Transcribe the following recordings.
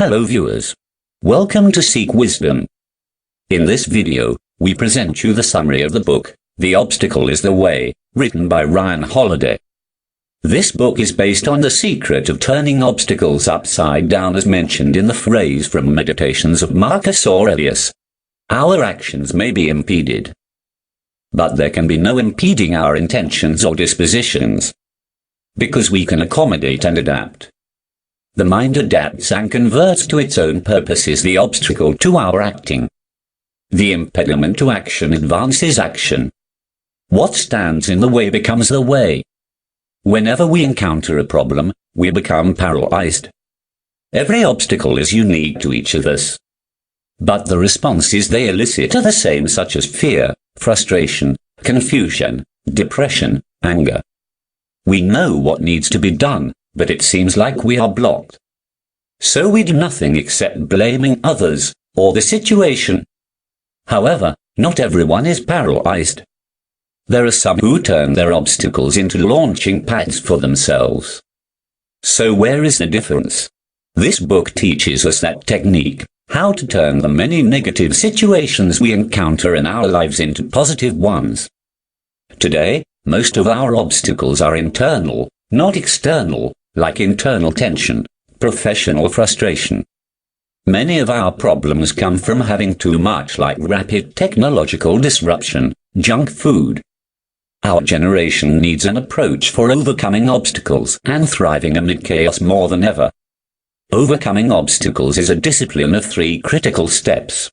Hello viewers. Welcome to Seek Wisdom. In this video, we present you the summary of the book, The Obstacle is the Way, written by Ryan Holiday. This book is based on the secret of turning obstacles upside down as mentioned in the phrase from Meditations of Marcus Aurelius. Our actions may be impeded, but there can be no impeding our intentions or dispositions, because we can accommodate and adapt. The mind adapts and converts to its own purposes the obstacle to our acting. The impediment to action advances action. What stands in the way becomes the way. Whenever we encounter a problem, we become paralyzed. Every obstacle is unique to each of us, but the responses they elicit are the same, such as fear, frustration, confusion, depression, anger. We know what needs to be done, but it seems like we are blocked. So we do nothing except blaming others, or the situation. However, not everyone is paralyzed. There are some who turn their obstacles into launching pads for themselves. So where is the difference? This book teaches us that technique, how to turn the many negative situations we encounter in our lives into positive ones. Today, most of our obstacles are internal, not external, like internal tension, professional frustration. Many of our problems come from having too much, like rapid technological disruption, junk food. Our generation needs an approach for overcoming obstacles and thriving amid chaos more than ever. Overcoming obstacles is a discipline of 3 critical steps.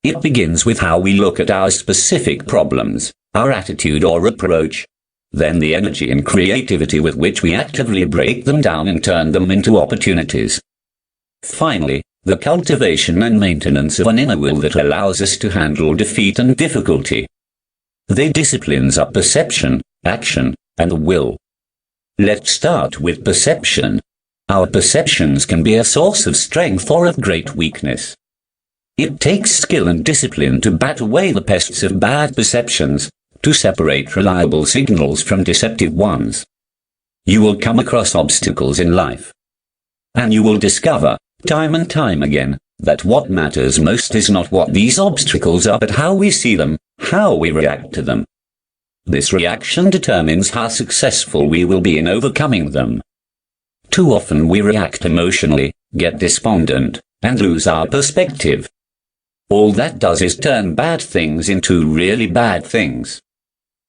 It begins with how we look at our specific problems, our attitude or approach. Then the energy and creativity with which we actively break them down and turn them into opportunities. Finally, the cultivation and maintenance of an inner will that allows us to handle defeat and difficulty. The disciplines are perception, action, and will. Let's start with perception. Our perceptions can be a source of strength or of great weakness. It takes skill and discipline to bat away the pests of bad perceptions, to separate reliable signals from deceptive ones. You will come across obstacles in life, and you will discover, time and time again, that what matters most is not what these obstacles are, but how we see them, how we react to them. This reaction determines how successful we will be in overcoming them. Too often we react emotionally, get despondent, and lose our perspective. All that does is turn bad things into really bad things.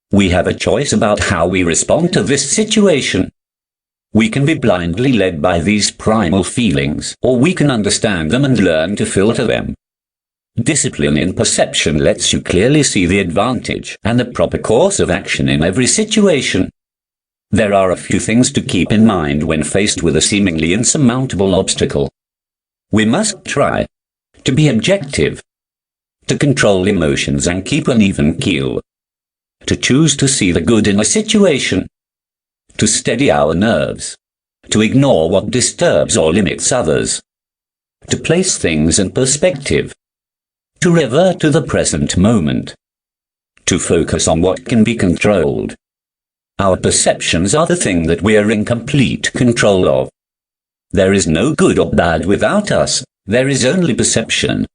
We have a choice about how we respond to this situation. We can be blindly led by these primal feelings, or we can understand them and learn to filter them. Discipline in perception lets you clearly see the advantage and the proper course of action in every situation. There are a few things to keep in mind when faced with a seemingly insurmountable obstacle. We must try to be objective, to control emotions and keep an even keel, to choose to see the good in a situation, to steady our nerves, to ignore what disturbs or limits others, to place things in perspective, to revert to the present moment, to focus on what can be controlled. Our perceptions are the thing that we are in complete control of. There is no good or bad without us, there is only perception.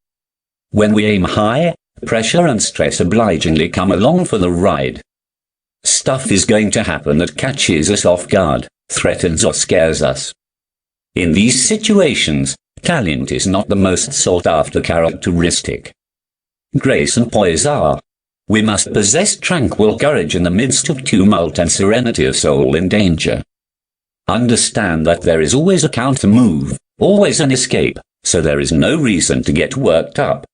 When we aim high, pressure and stress obligingly come along for the ride. Stuff is going to happen that catches us off guard, threatens or scares us. In these situations, talent is not the most sought-after characteristic. Grace and poise are. We must possess tranquil courage in the midst of tumult and serenity of soul in danger. Understand that there is always a counter-move, always an escape, so there is no reason to get worked up.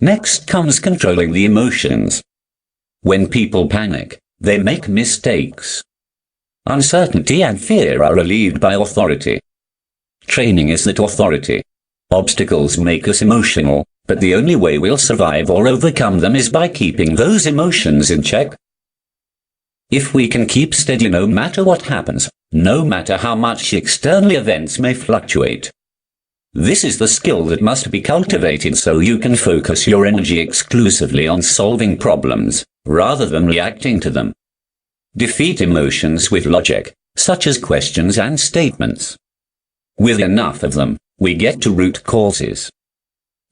Next comes controlling the emotions. When people panic, they make mistakes. Uncertainty and fear are relieved by authority. Training is that authority. Obstacles make us emotional, but the only way we'll survive or overcome them is by keeping those emotions in check. If we can keep steady no matter what happens, no matter how much external events may fluctuate, this is the skill that must be cultivated so you can focus your energy exclusively on solving problems, rather than reacting to them. Defeat emotions with logic, such as questions and statements. With enough of them, we get to root causes.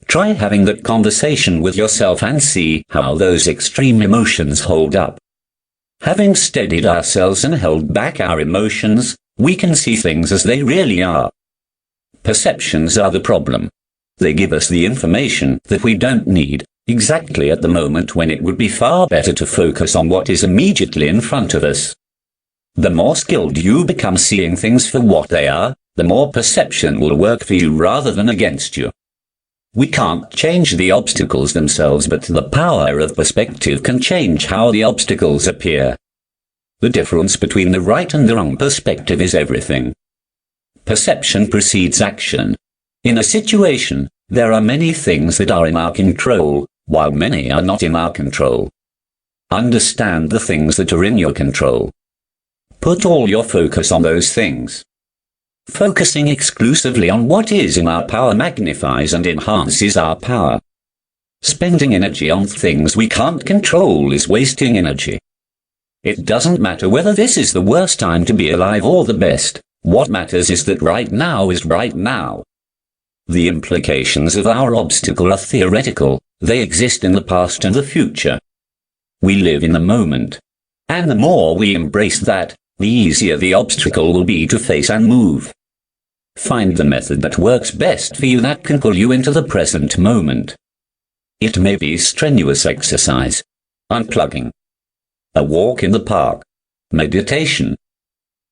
Try having that conversation with yourself and see how those extreme emotions hold up. Having steadied ourselves and held back our emotions, we can see things as they really are. Perceptions are the problem. They give us the information that we don't need, exactly at the moment when it would be far better to focus on what is immediately in front of us. The more skilled you become seeing things for what they are, the more perception will work for you rather than against you. We can't change the obstacles themselves, but the power of perspective can change how the obstacles appear. The difference between the right and the wrong perspective is everything. Perception precedes action. In a situation, there are many things that are in our control, while many are not in our control. Understand the things that are in your control. Put all your focus on those things. Focusing exclusively on what is in our power magnifies and enhances our power. Spending energy on things we can't control is wasting energy. It doesn't matter whether this is the worst time to be alive or the best. What matters is that right now is right now. The implications of our obstacle are theoretical. They exist in the past and the future. We live in the moment. And the more we embrace that, the easier the obstacle will be to face and move. Find the method that works best for you, that can pull you into the present moment. It may be strenuous exercise, unplugging, a walk in the park, meditation.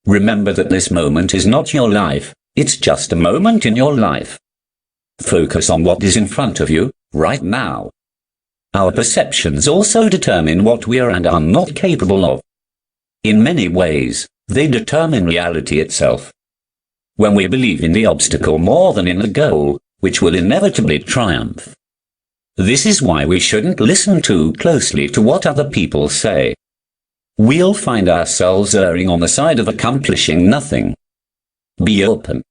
Remember that this moment is not your life, it's just a moment in your life. Focus on what is in front of you, right now. Our perceptions also determine what we are and are not capable of. In many ways, they determine reality itself. When we believe in the obstacle more than in the goal, which will inevitably triumph. This is why we shouldn't listen too closely to what other people say. We'll find ourselves erring on the side of accomplishing nothing. Be open.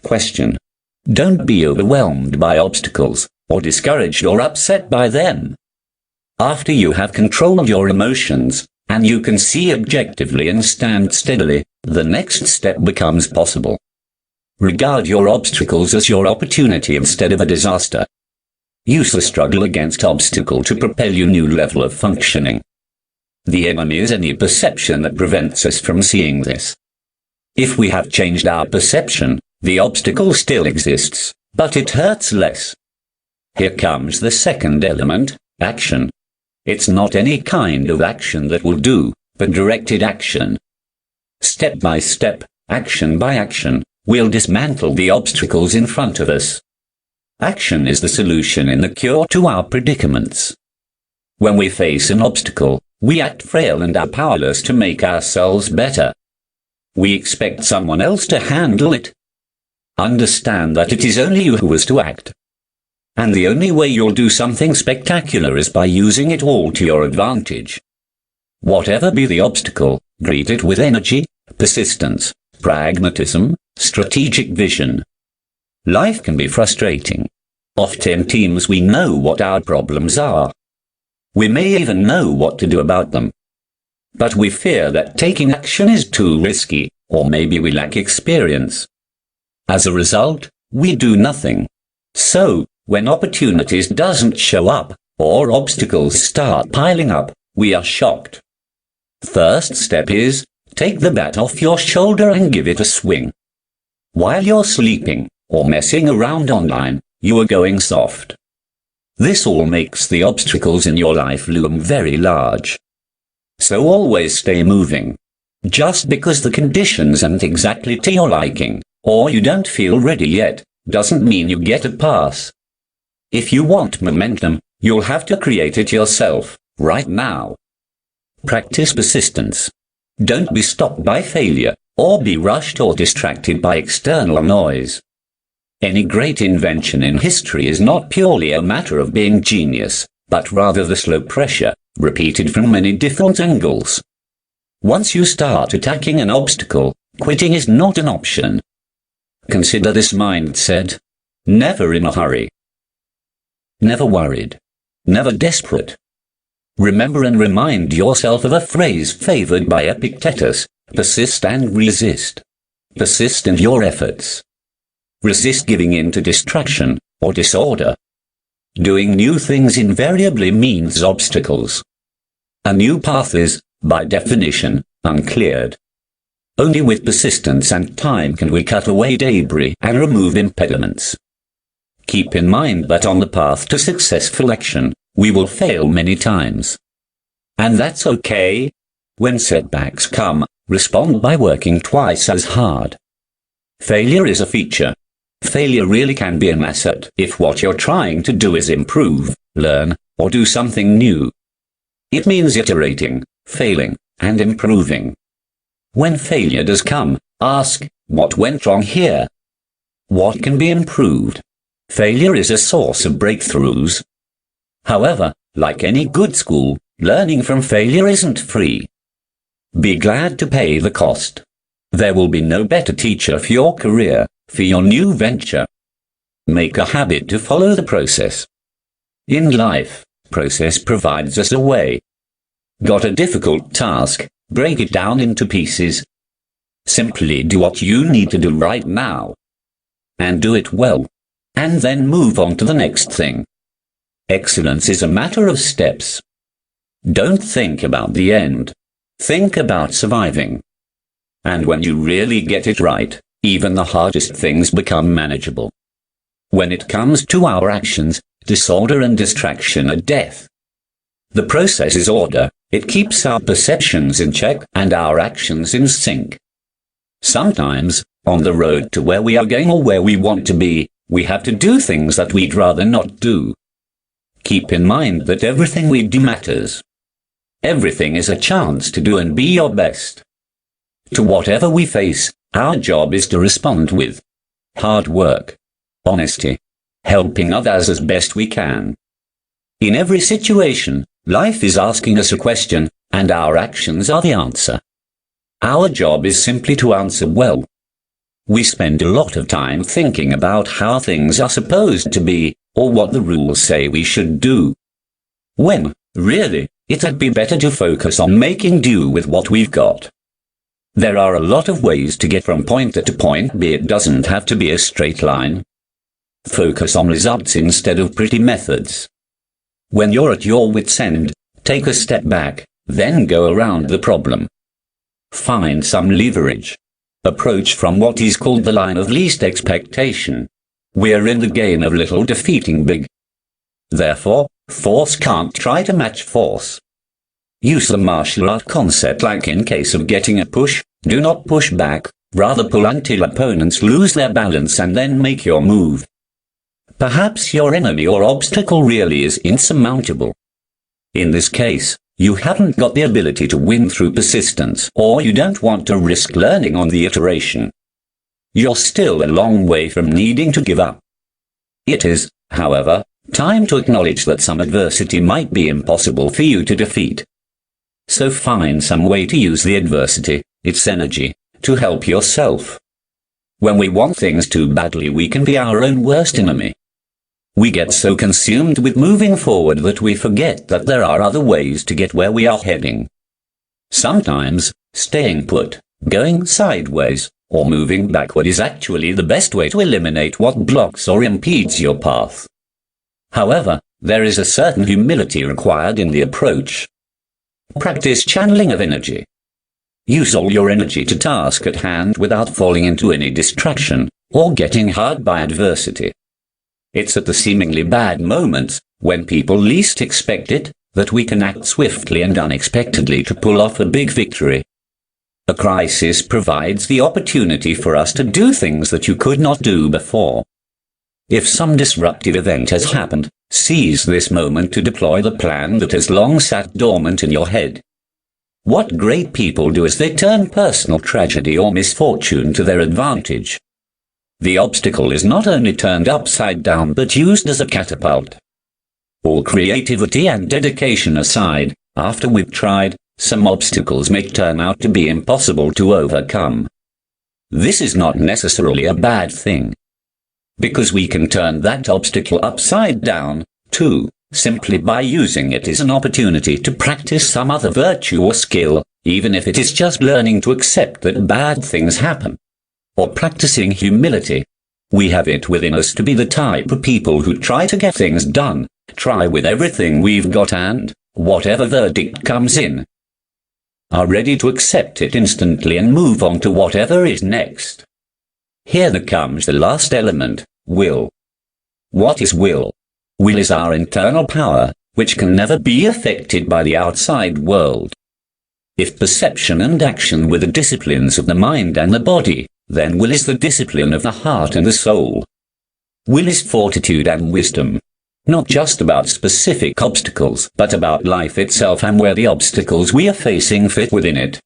Question. Don't be overwhelmed by obstacles, or discouraged or upset by them. After you have control of your emotions, and you can see objectively and stand steadily, the next step becomes possible. Regard your obstacles as your opportunity instead of a disaster. Use the struggle against obstacle to propel your new level of functioning. The enemy is any perception that prevents us from seeing this. If we have changed our perception, the obstacle still exists, but it hurts less. Here comes the second element, action. It's not any kind of action that will do, but directed action. Step by step, action by action, we'll dismantle the obstacles in front of us. Action is the solution and the cure to our predicaments. When we face an obstacle, we act frail and are powerless to make ourselves better. We expect someone else to handle it. Understand that it is only you who is to act. And the only way you'll do something spectacular is by using it all to your advantage. Whatever be the obstacle, greet it with energy, persistence, pragmatism, strategic vision. Life can be frustrating. Oftentimes we know what our problems are. We may even know what to do about them. But we fear that taking action is too risky, or maybe we lack experience. As a result, we do nothing. So, when opportunities doesn't show up, or obstacles start piling up, we are shocked. First step is, take the bat off your shoulder and give it a swing. While you're sleeping, or messing around online, you are going soft. This all makes the obstacles in your life loom very large. So always stay moving. Just because the conditions aren't exactly to your liking, or you don't feel ready yet, doesn't mean you get a pass. If you want momentum, you'll have to create it yourself, right now. Practice persistence. Don't be stopped by failure, or be rushed or distracted by external noise. Any great invention in history is not purely a matter of being genius, but rather the slow pressure, repeated from many different angles. Once you start attacking an obstacle, quitting is not an option. Consider this mindset. Never in a hurry. Never worried. Never desperate. Remember and remind yourself of a phrase favored by Epictetus: persist and resist. Persist in your efforts. Resist giving in to distraction or disorder. Doing new things invariably means obstacles. A new path is, by definition, uncleared. Only with persistence and time can we cut away debris and remove impediments. Keep in mind that on the path to successful action, we will fail many times. And that's okay. When setbacks come, respond by working twice as hard. Failure is a feature. Failure really can be an asset if what you're trying to do is improve, learn, or do something new. It means iterating, failing, and improving. When failure does come, ask, what went wrong here? What can be improved? Failure is a source of breakthroughs. However, like any good school, learning from failure isn't free. Be glad to pay the cost. There will be no better teacher for your career, for your new venture. Make a habit to follow the process. In life, process provides us a way. Got a difficult task? Break it down into pieces. Simply do what you need to do right now. And do it well. And then move on to the next thing. Excellence is a matter of steps. Don't think about the end. Think about surviving. And when you really get it right, even the hardest things become manageable. When it comes to our actions, disorder and distraction are death. The process is order. It keeps our perceptions in check and our actions in sync. Sometimes, on the road to where we are going or where we want to be, we have to do things that we'd rather not do. Keep in mind that everything we do matters. Everything is a chance to do and be your best. To whatever we face, our job is to respond with hard work, honesty, helping others as best we can. In every situation, life is asking us a question, and our actions are the answer. Our job is simply to answer well. We spend a lot of time thinking about how things are supposed to be, or what the rules say we should do. When, really, it'd be better to focus on making do with what we've got. There are a lot of ways to get from point A to point B. It doesn't have to be a straight line. Focus on results instead of pretty methods. When you're at your wit's end, take a step back, then go around the problem. Find some leverage. Approach from what is called the line of least expectation. We're in the game of little defeating big. Therefore, force can't try to match force. Use the martial art concept like in case of getting a push, do not push back, rather pull until opponents lose their balance and then make your move. Perhaps your enemy or obstacle really is insurmountable. In this case, you haven't got the ability to win through persistence, or you don't want to risk learning on the iteration. You're still a long way from needing to give up. It is, however, time to acknowledge that some adversity might be impossible for you to defeat. So find some way to use the adversity, its energy, to help yourself. When we want things too badly, we can be our own worst enemy. We get so consumed with moving forward that we forget that there are other ways to get where we are heading. Sometimes, staying put, going sideways, or moving backward is actually the best way to eliminate what blocks or impedes your path. However, there is a certain humility required in the approach. Practice channeling of energy. Use all your energy to task at hand without falling into any distraction, or getting hurt by adversity. It's at the seemingly bad moments, when people least expect it, that we can act swiftly and unexpectedly to pull off a big victory. A crisis provides the opportunity for us to do things that you could not do before. If some disruptive event has happened, seize this moment to deploy the plan that has long sat dormant in your head. What great people do is they turn personal tragedy or misfortune to their advantage. The obstacle is not only turned upside down but used as a catapult. All creativity and dedication aside, after we've tried, some obstacles may turn out to be impossible to overcome. This is not necessarily a bad thing, because we can turn that obstacle upside down, too, simply by using it as an opportunity to practice some other virtue or skill, even if it is just learning to accept that bad things happen, or practicing humility, We have it within us to be the type of people who try to get things done, try with everything we've got and, whatever verdict comes in, are ready to accept it instantly and move on to whatever is next. Here comes the last element, will. What is will? Will is our internal power, which can never be affected by the outside world. If perception and action were the disciplines of the mind and the body, then will is the discipline of the heart and the soul. Will is fortitude and wisdom. Not just about specific obstacles, but about life itself and where the obstacles we are facing fit within it.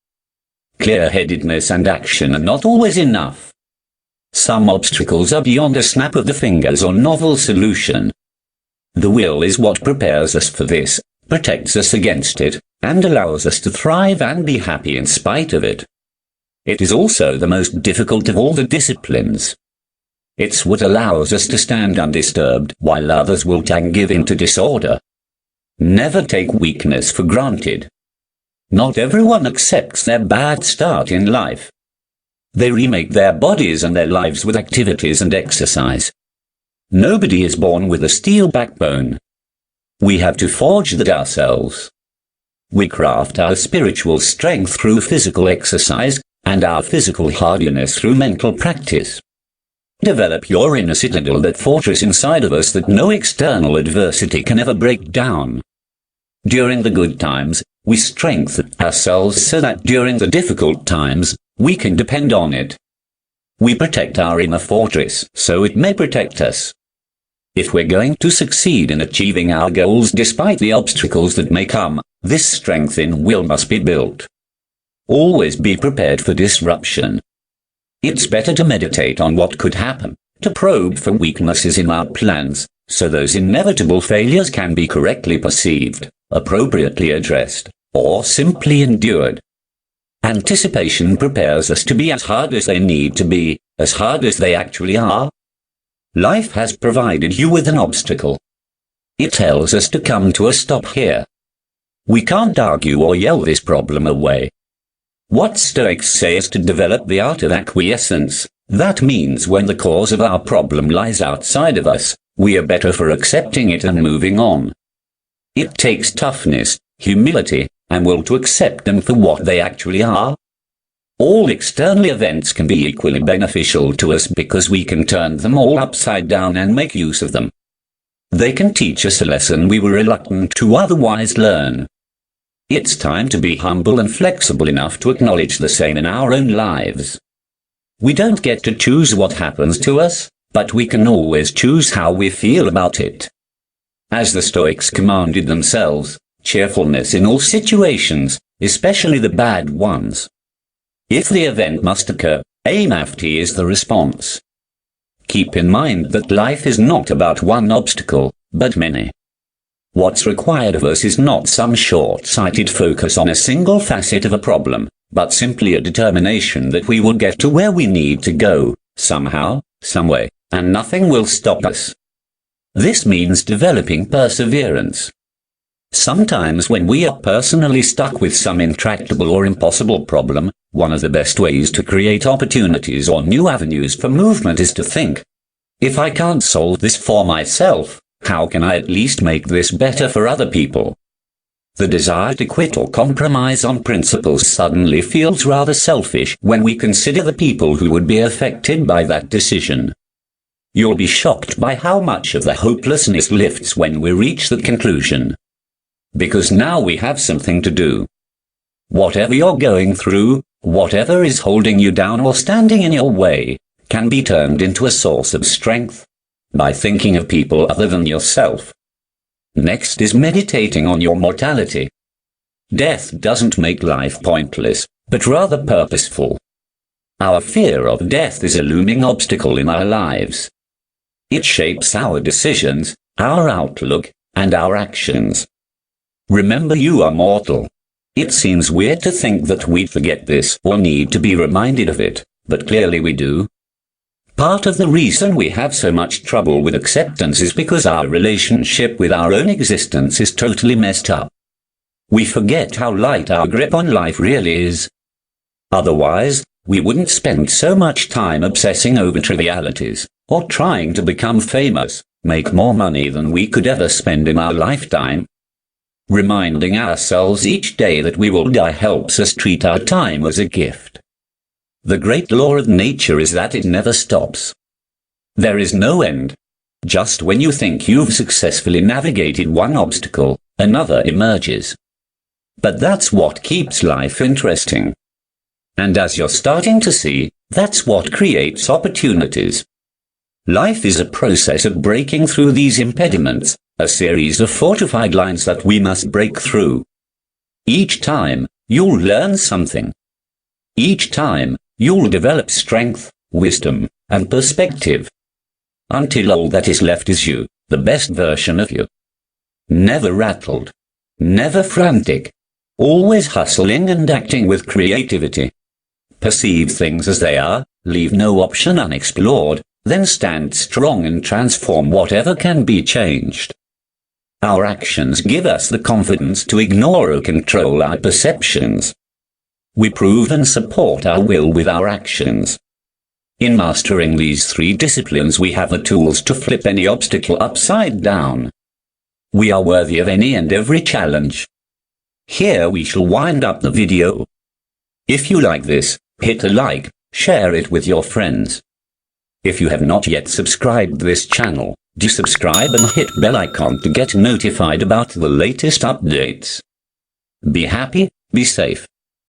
Clear-headedness and action are not always enough. Some obstacles are beyond a snap of the fingers or novel solution. The will is what prepares us for this, protects us against it, and allows us to thrive and be happy in spite of it. It is also the most difficult of all the disciplines. It's what allows us to stand undisturbed while others wilt and give in to disorder. Never take weakness for granted. Not everyone accepts their bad start in life. They remake their bodies and their lives with activities and exercise. Nobody is born with a steel backbone. We have to forge that ourselves. We craft our spiritual strength through physical exercise, and our physical hardiness through mental practice. Develop your inner citadel, that fortress inside of us that no external adversity can ever break down. During the good times, we strengthen ourselves so that during the difficult times, we can depend on it. We protect our inner fortress so it may protect us. If we're going to succeed in achieving our goals despite the obstacles that may come, this strength in will must be built. Always be prepared for disruption. It's better to meditate on what could happen, to probe for weaknesses in our plans, so those inevitable failures can be correctly perceived, appropriately addressed, or simply endured. Anticipation prepares us to be as hard as they need to be, as hard as they actually are. Life has provided you with an obstacle. It tells us to come to a stop here. We can't argue or yell this problem away. What Stoics say is to develop the art of acquiescence. That means when the cause of our problem lies outside of us, we are better for accepting it and moving on. It takes toughness, humility, and will to accept them for what they actually are. All external events can be equally beneficial to us because we can turn them all upside down and make use of them. They can teach us a lesson we were reluctant to otherwise learn. It's time to be humble and flexible enough to acknowledge the same in our own lives. We don't get to choose what happens to us, but we can always choose how we feel about it. As the Stoics commanded themselves, cheerfulness in all situations, especially the bad ones. If the event must occur, aimafti is the response. Keep in mind that life is not about one obstacle, but many. What's required of us is not some short-sighted focus on a single facet of a problem, but simply a determination that we will get to where we need to go, somehow, someway, and nothing will stop us. This means developing perseverance. Sometimes when we are personally stuck with some intractable or impossible problem, one of the best ways to create opportunities or new avenues for movement is to think, if I can't solve this for myself, how can I at least make this better for other people? The desire to quit or compromise on principles suddenly feels rather selfish when we consider the people who would be affected by that decision. You'll be shocked by how much of the hopelessness lifts when we reach that conclusion. Because now we have something to do. Whatever you're going through, whatever is holding you down or standing in your way, can be turned into a source of strength by thinking of people other than yourself. Next is meditating on your mortality. Death doesn't make life pointless, but rather purposeful. Our fear of death is a looming obstacle in our lives. It shapes our decisions, our outlook, and our actions. Remember, you are mortal. It seems weird to think that we'd forget this or need to be reminded of it, but clearly we do. Part of the reason we have so much trouble with acceptance is because our relationship with our own existence is totally messed up. We forget how light our grip on life really is. Otherwise, we wouldn't spend so much time obsessing over trivialities, or trying to become famous, make more money than we could ever spend in our lifetime. Reminding ourselves each day that we will die helps us treat our time as a gift. The great law of nature is that it never stops. There is no end. Just when you think you've successfully navigated one obstacle, another emerges. But that's what keeps life interesting. And as you're starting to see, that's what creates opportunities. Life is a process of breaking through these impediments, a series of fortified lines that we must break through. Each time, you'll learn something. Each time, you'll develop strength, wisdom, and perspective. Until all that is left is you, the best version of you. Never rattled. Never frantic. Always hustling and acting with creativity. Perceive things as they are, leave no option unexplored, then stand strong and transform whatever can be changed. Our actions give us the confidence to ignore or control our perceptions. We prove and support our will with our actions. In mastering these three disciplines, we have the tools to flip any obstacle upside down. We are worthy of any and every challenge. Here we shall wind up the video. If you like this, hit a like, share it with your friends. If you have not yet subscribed to this channel, do subscribe and hit bell icon to get notified about the latest updates. Be happy, be safe,